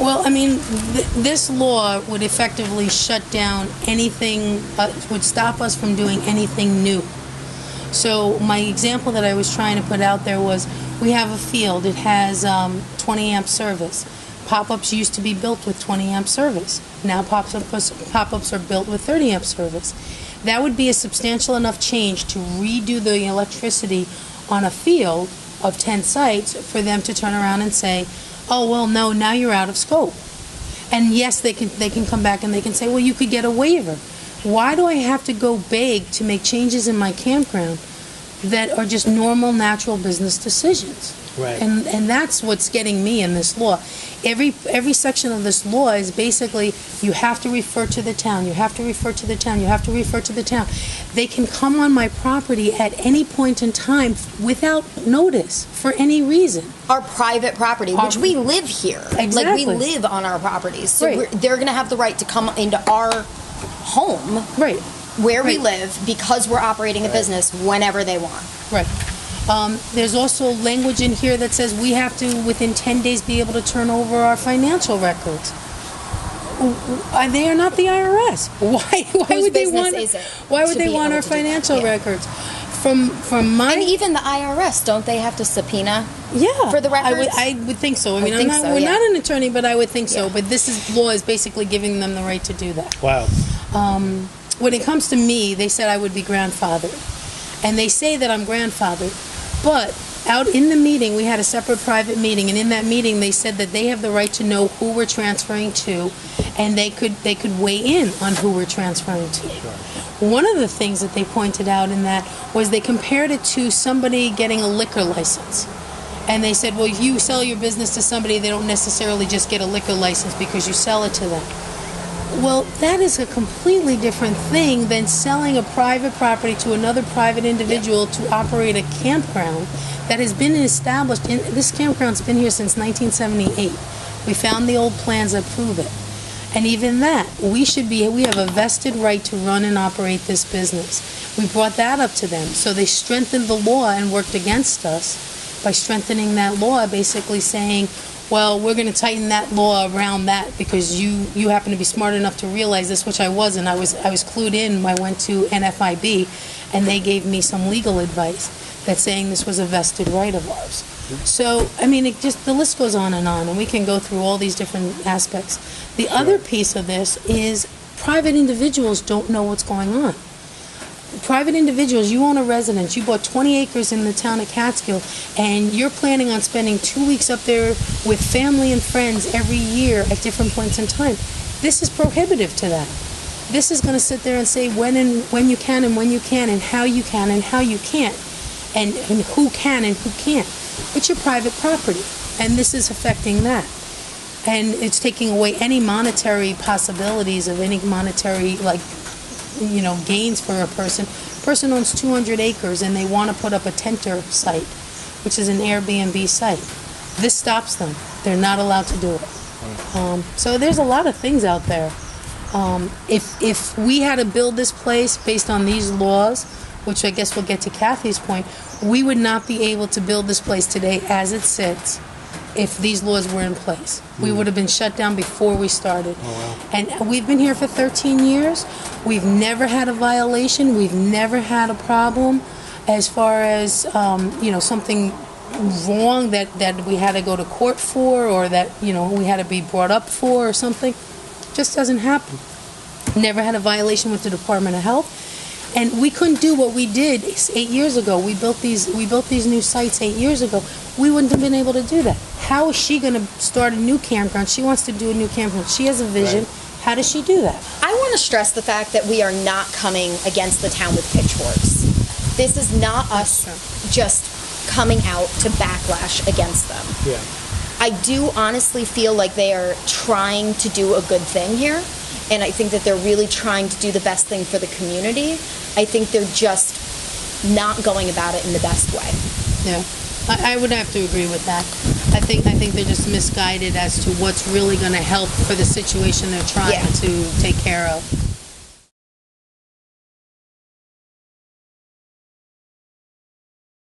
Well, I mean, this law would effectively shut down anything, would stop us from doing anything new. So my example that I was trying to put out there was, we have a field, it has 20 amp service. Pop-ups used to be built with 20 amp service. Now pop-ups are built with 30 amp service. That would be a substantial enough change to redo the electricity on a field of 10 sites for them to turn around and say, oh, well, no, now you're out of scope. And yes, they can come back and they can say, well, you could get a waiver. Why do I have to go beg to make changes in my campground that are just normal, natural business decisions? Right. And that's what's getting me in this law. Every section of this law is basically, you have to refer to the town, you have to refer to the town, you have to refer to the town. They can come on my property at any point in time without notice for any reason. Our private property, which we live here. Exactly. Like, we live on our properties. So Right. they're going to have the right to come into our home, Right. where we Right. live, because we're operating a business whenever they want. Right. There's also language in here that says we have to, within 10 days, be able to turn over our financial records. They are not the IRS. Why Whose would they business want? is it Why would to they be want able our to do that? financial Yeah. records? From my And even the IRS, don't they have to subpoena? yeah for the records? I would think so. I mean, think so, we're yeah. not an attorney, but I would think so. Yeah. But law is basically giving them the right to do that. Wow. When it comes to me, they said I would be grandfathered. And they say that I'm grandfathered. But out in the meeting, we had a separate private meeting, and in that meeting they said that they have the right to know who we're transferring to, and they could weigh in on who we're transferring to. One of the things that they pointed out in that was they compared it to somebody getting a liquor license. And they said, well, if you sell your business to somebody, they don't necessarily just get a liquor license because you sell it to them. Well, that is a completely different thing than selling a private property to another private individual to operate a campground that has been established. This campground's been here since 1978. We found the old plans that prove it. And even that, we have a vested right to run and operate this business. We brought that up to them. So they strengthened the law and worked against us by strengthening that law, basically saying, well, we're going to tighten that law around that because you happen to be smart enough to realize this, which I wasn't. I was clued in. I went to NFIB, and they gave me some legal advice that's saying this was a vested right of ours. So, I mean, the list goes on, and we can go through all these different aspects. The other piece of this is private individuals don't know what's going on. Private individuals, you own a residence, you bought 20 acres in the town of Catskill, and you're planning on spending 2 weeks up there with family and friends every year at different points in time. This is prohibitive to that. This is going to sit there and say when you can and when you can and how you can and how you can't and who can and who can't. It's your private property, and this is affecting that. And it's taking away any monetary possibilities of any monetary, gains for a person. Person owns 200 acres and they want to put up a tenter site, which is an Airbnb site. This stops them. They're not allowed to do it. So there's a lot of things out there. If we had to build this place based on these laws, which I guess we'll get to Kathy's point, we would not be able to build this place today as it sits if these laws were in place. We would have been shut down before we started. Oh, wow. And we've been here for 13 years. We've never had a violation. We've never had a problem as far as, something wrong that we had to go to court for or that, we had to be brought up for or something. Just doesn't happen. Never had a violation with the Department of Health. And we couldn't do what we did 8 years ago. We built these new sites 8 years ago. We wouldn't have been able to do that. How is she going to start a new campground? She wants to do a new campground. She has a vision. Right. How does she do that? I want to stress the fact that we are not coming against the town with pitchforks. This is not us just coming out to backlash against them. Yeah. I do honestly feel like they are trying to do a good thing here, and I think that they're really trying to do the best thing for the community. I think they're just not going about it in the best way. Yeah, I would have to agree with that. I think they're just misguided as to what's really going to help for the situation they're trying to take care of.